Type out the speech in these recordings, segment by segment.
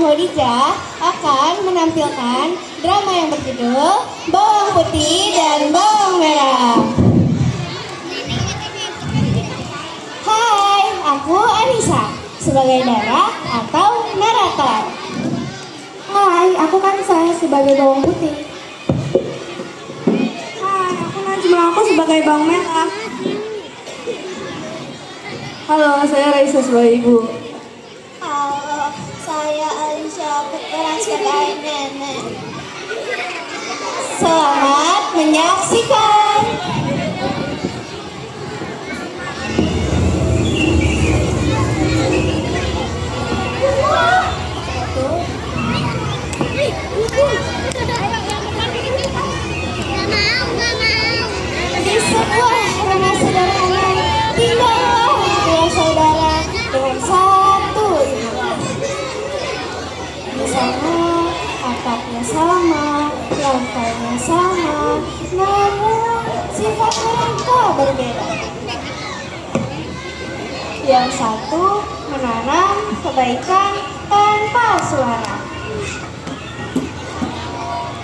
Khadijah akan menampilkan drama yang berjudul Bawang Putih dan Bawang Merah. Hai, aku Anissa sebagai Dara atau narator. Hai, aku Kansa sebagai bawang putih. Hai, aku Najma, aku sebagai bawang merah. Halo, saya Raisa sebagai ibu. Halo, saya Alicia berperan sebagai nenek. Selamat menyaksikan. Di sebuah rumah sederhana tinggallah dua saudara dengan satu ibu. Di sana atapnya sama, lantainya sama, namun sifat mereka berbeda. Yang satu menanam kebaikan tanpa suara,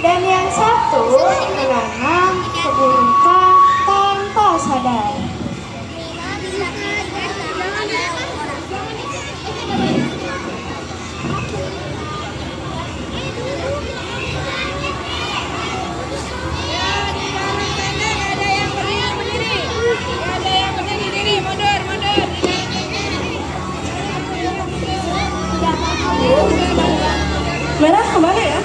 dan yang satu menanam keburukan tanpa sadar. Merah kemana ya?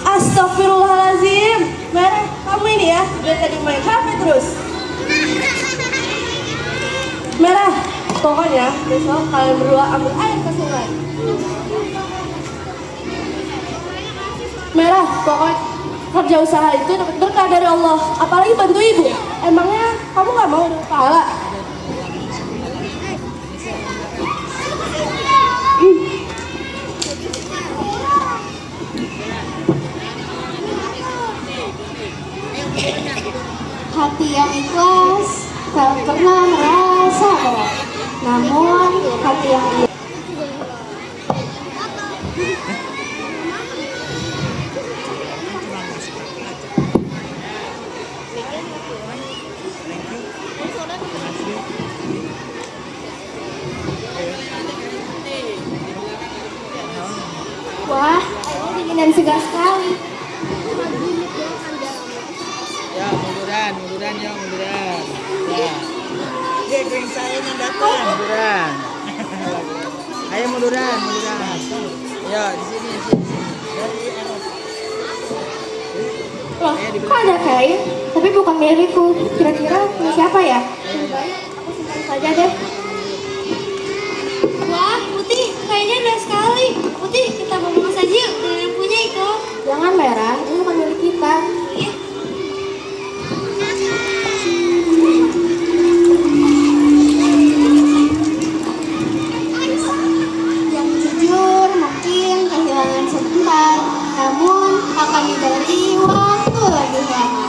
Astagfirullahaladzim. Merah, kamu ini ya, dari tadi main HP terus. Merah, pokoknya besok kalian berdua ambil air ke sungai. Merah, pokoknya kerja usaha itu dapat berkah dari Allah. Apalagi bantu ibu. Emangnya kamu gak mau dapat pahala? Hati yang ikhlas tak pernah merasa berat, namun hati yang wah, ini dingin dan segar sekali. Ya, munduran ya, munduran. Ya. Dia kering saya yang datang. Munduran. Ayo munduran. Ya, di sini. Loh, kok ada kain? Tapi bukan milikku. Kira-kira punya siapa ya? Lebih baik aku simpan saja deh. Wah, Putih, kayaknya indah sekali. Putih, kita bawa saja yuk, dengan yang punya itu. Jangan Merah, ini bukan milik kita. Iya. Yang jujur mungkin kehilangan sebentar, namun akan diberi waktu lebih lama.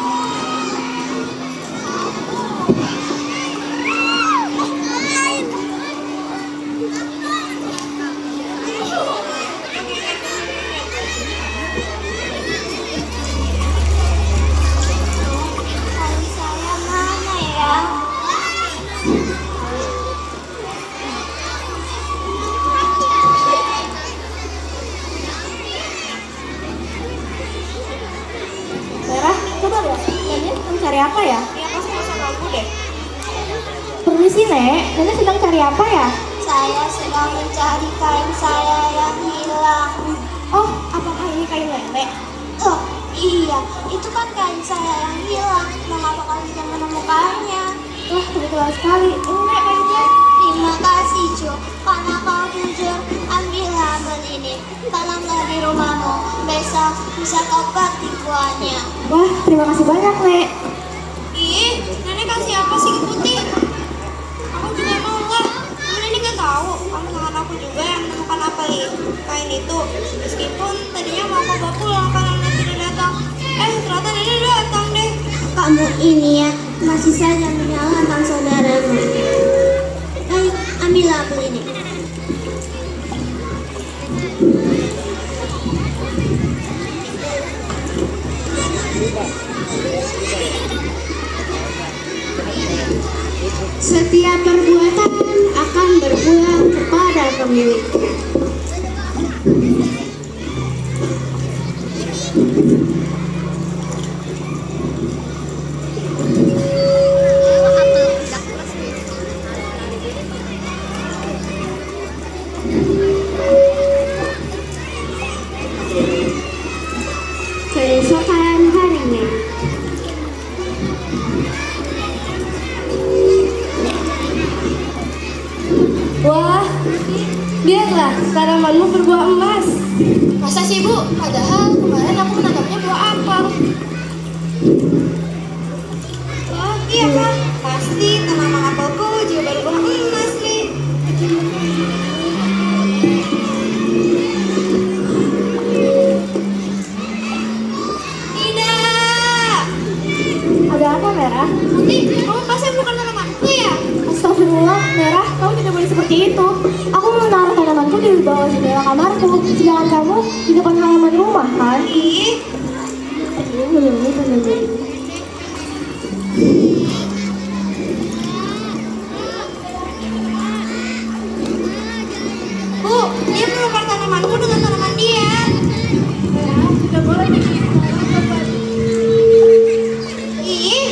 Kali saya mana ya? Merah, coba lihat. Nenek mencari apa ya? Iya, pasti sama aku deh. Permisi Nek, Nenek sedang cari apa ya? Saya sedang mencari kain saya yang hilang. Oh, apakah ini kain nenek? Oh iya, itu kan kain saya yang hilang. Mengapa kalian tidak menemukannya? Wah, kebetulan sekali. Ini Nek kainnya. Terima kasih Jo, karena kau jujur. Ambillah ambil ini, tanamlah di rumahmu. Besok bisa kau petik buahnya. Wah, terima kasih banyak Nek. Ih, nenek kasih apa sih ke Putih? Aku juga mau lah. Tapi nenek gak tahu. Kamu sama aku juga yang menemukan apa kain itu. Meskipun tadinya mau aku bawa pulang karena nenek tidak datang. Ternyata nenek datang deh. Kamu ini ya, masih saja menyalahkan saudaramu. Ayo, ambillah apel ini. Setiap perbuatan akan berpulang kepada pemiliknya. Keesokan harinya, Wah, lihatlah tanamanmu berbuah emas. Masa sih Bu? Padahal kemarin aku menanamnya buah apel. Oh iya Pak, pasti tanaman apelku juga berbuah emas nih. Tidak. Ada apa, Merah? Putih, kamu pasti bukan tanamanku ya? Astagfirullah, Merah, kamu tidak boleh seperti itu. Aku menaruh tanamanku di bawah jendela kamarku, sedangkan kamu di depan halaman rumah, kan? Ih, Bu, dia menukar tanamanku dengan tanaman dia. Tidak boleh. Ih,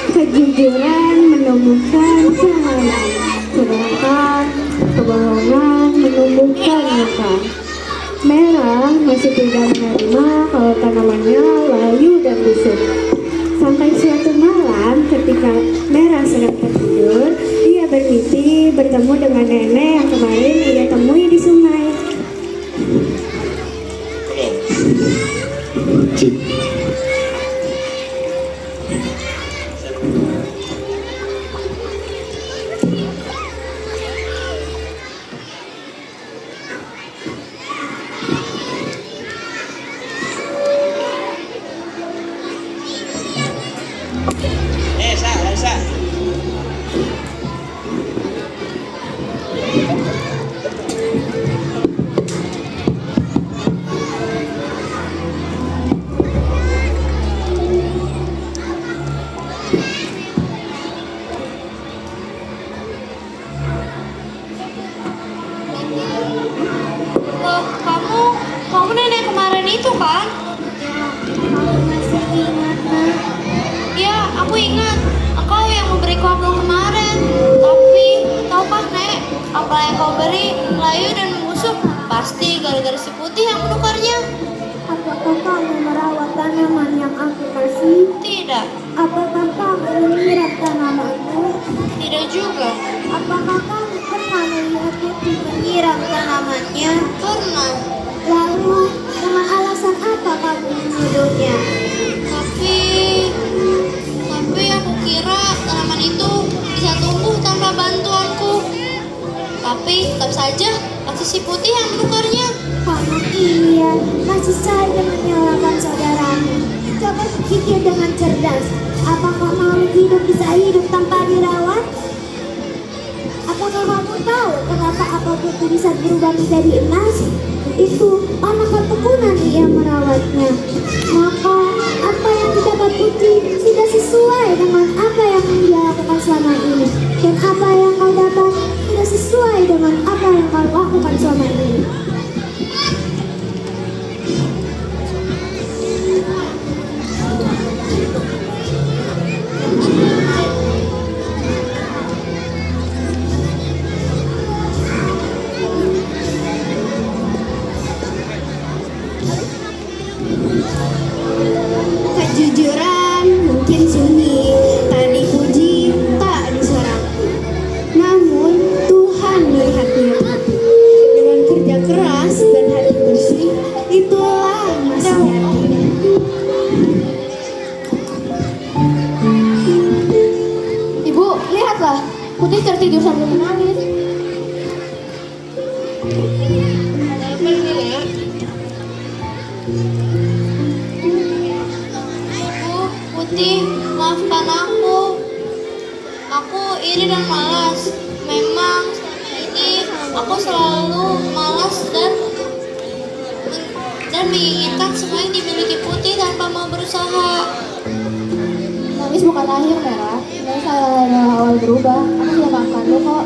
kejujuran menumbuhkan kehancuran, sedangkan kebohongan menumbuhkan luka. Merah masih tidak menerima kalau tanamannya layu dan busuk. Sampai suatu malam ketika Merah sedang tertidur, dia bermimpi bertemu dengan nenek yang kemarin ia temui di sungai. Cip. Sa. loh, kamu nenek kemarin itu kan? Kamu masih ingat, Nak? Ya, aku ingat. Engkau yang memberiku apel kemarin. Tapi, tahukah Nek, apel yang kau beri layu dan membusuk. Pasti gara-gara si Putih yang menukarnya. Apakah kamu merawat tanaman yang aku kasih? Tidak, Apakah kamu menyiram tanamanku? tidak juga. Apakah kamu pernah melihat Putih menyiram tanamannya? Pernah. Lalu, dengan alasan apa kamu menuduhnya? Tapi aku kira tanaman itu bisa tumbuh tanpa bantuanku. Tapi tetap saja pasti si Putih yang menukarnya. Kamu iya, masih saja menyalahkan saudaramu. Coba pikir dengan cerdas. Apakah makhluk hidup bisa hidup tanpa dirawat? Apakah kamu tahu kenapa apel putih bisa berubah menjadi emas? Itu karena ketekunan ia merawatnya. Maka apa yang didapat Putih sudah sesuai dengan apa yang dia lakukan selama ini. Dan apa yang kau dapat sudah sesuai dengan apa yang kau lakukan selama ini. Kejujuran mungkin sunyi, tak dipuji, tak disorakan. Namun Tuhan melihat niat hati. Dengan kerja keras dan hati bersih, itulah emas sejati. Ibu, lihatlah. Putih tertidur sambil menangis. Bu, Putih, maafkan aku. Aku iri dan malas. Memang selama ini aku selalu malas dan menginginkan semua yang dimiliki Putih tanpa mau berusaha. Nangis bukan akhir, Merah. Nangis adalah awal berubah. Aku sudah maafkan lo kok.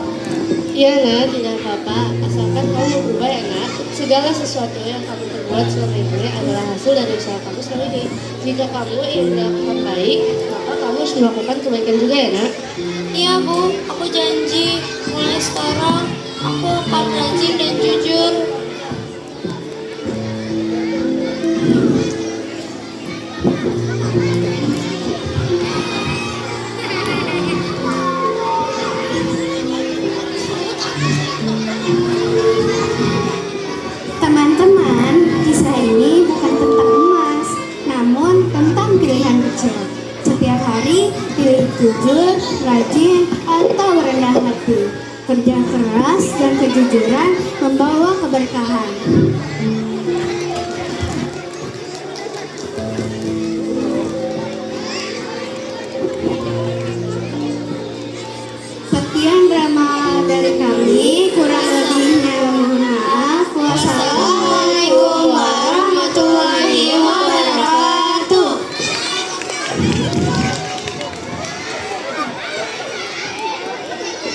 Iya nak, tidak apa-apa. Asalkan kamu berubah ya nak. Segala sesuatu yang kamu perbuat selama ini adalah hasil dari usaha kamu selama ini. Jika kamu ingin melakukan baik, maka kamu harus melakukan kebaikan juga ya nak. Iya Bu, aku janji mulai sekarang aku akan rajin dan jujur. Teman-teman, kisah ini bukan tentang emas, namun tentang pilihan kecil. Setiap hari, pilih jujur, rajin, atau rendah hati. Kerja keras dan kejujuran membawa keberkahan.